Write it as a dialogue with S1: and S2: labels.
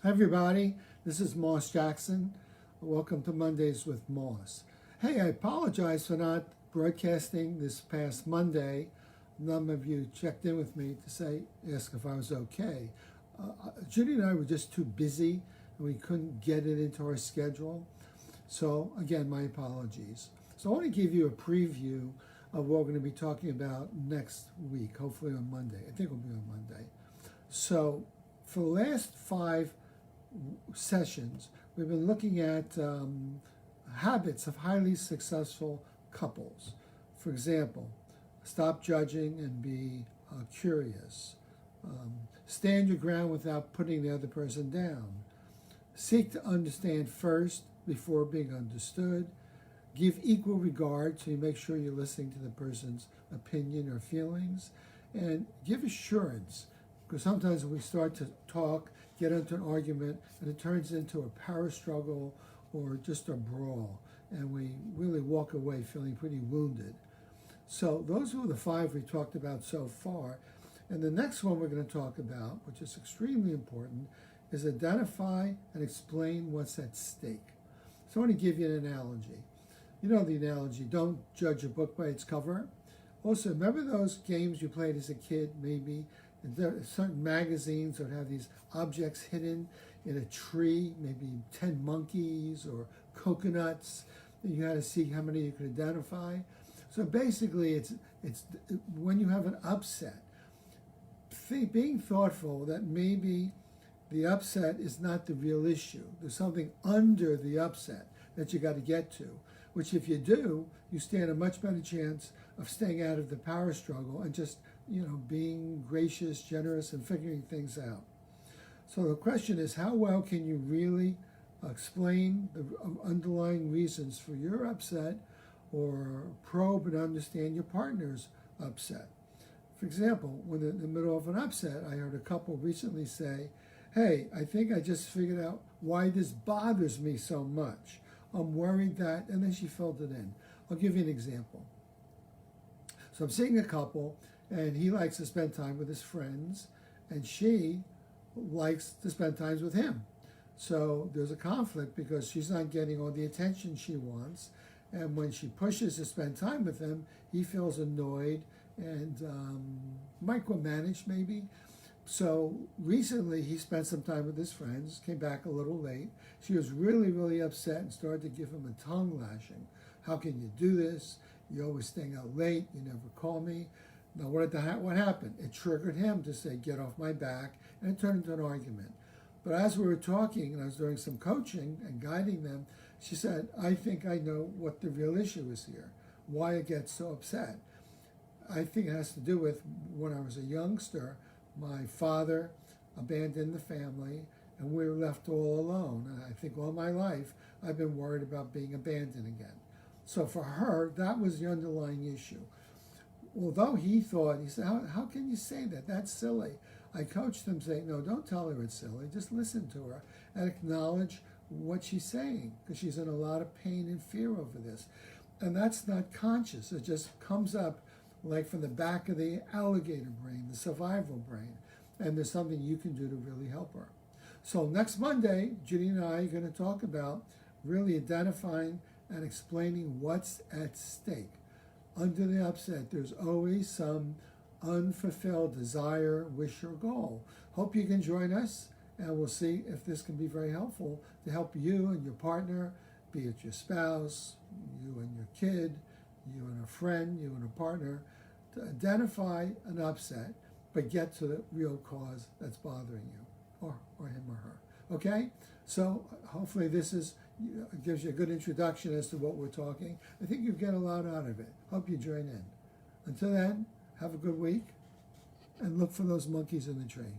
S1: Hi everybody, this is Moss Jackson. Welcome to Mondays with Moss. Hey, I apologize for not broadcasting this past Monday. None of you checked in with me to ask if I was okay. Judy and I were just too busy and we couldn't get it into our schedule. So again, my apologies. So I want to give you a preview of what we're going to be talking about next week, hopefully on Monday. I think it'll be on Monday. So for the last 5 sessions, we've been looking at habits of highly successful couples. For example, stop judging and be curious. Stand your ground without putting the other person down. Seek to understand first before being understood. Give equal regard, so you make sure you're listening to the person's opinion or feelings. And give assurance, because sometimes when we start to talk, get into an argument, and it turns into a power struggle or just a brawl, and we really walk away feeling pretty wounded. So those were the 5 we talked about so far. And the next one we're going to talk about, which is extremely important, is identify and explain what's at stake. So I want to give you an analogy. You know the analogy, don't judge a book by its cover. Also, remember those games you played as a kid, maybe? And there are certain magazines that have these objects hidden in a tree, maybe 10 monkeys or coconuts. And you had to see how many you could identify. So basically, it's when you have an upset, being thoughtful that maybe the upset is not the real issue. There's something under the upset that you got to get to, which if you do, you stand a much better chance of staying out of the power struggle and just, being gracious, generous, and figuring things out. So the question is, how well can you really explain the underlying reasons for your upset or probe and understand your partner's upset? For example, when in the middle of an upset, I heard a couple recently say, hey, I think I just figured out why this bothers me so much. I'm worried that, and then she filled it in. I'll give you an example. So I'm seeing a couple, and he likes to spend time with his friends, and she likes to spend time with him. So there's a conflict because she's not getting all the attention she wants, and when she pushes to spend time with him, he feels annoyed and micromanaged maybe. So recently he spent some time with his friends, came back a little late. She was really, really upset and started to give him a tongue lashing. How can you do this? You're always staying out late. You never call me. Now what happened? It triggered him to say, get off my back, and it turned into an argument. But as we were talking, and I was doing some coaching and guiding them, she said, I think I know what the real issue is here, why I get so upset. I think it has to do with when I was a youngster, my father abandoned the family and we were left all alone. And I think all my life I've been worried about being abandoned again. So for her, that was the underlying issue. Although he said, how can you say that? That's silly. I coached him saying, no, don't tell her it's silly. Just listen to her and acknowledge what she's saying, because she's in a lot of pain and fear over this. And that's not conscious. It just comes up like from the back of the alligator brain, the survival brain. And there's something you can do to really help her. So next Monday, Judy and I are going to talk about really identifying and explaining what's at stake. Under the upset, there's always some unfulfilled desire, wish, or goal. Hope you can join us, and we'll see if this can be very helpful to help you and your partner, be it your spouse, you and your kid, you and a friend, you and a partner, to identify an upset, but get to the real cause that's bothering you, or him or her. Okay? So hopefully this gives you a good introduction as to what we're talking. I think you get a lot out of it. Hope you join in. Until then, have a good week, and look for those monkeys in the train.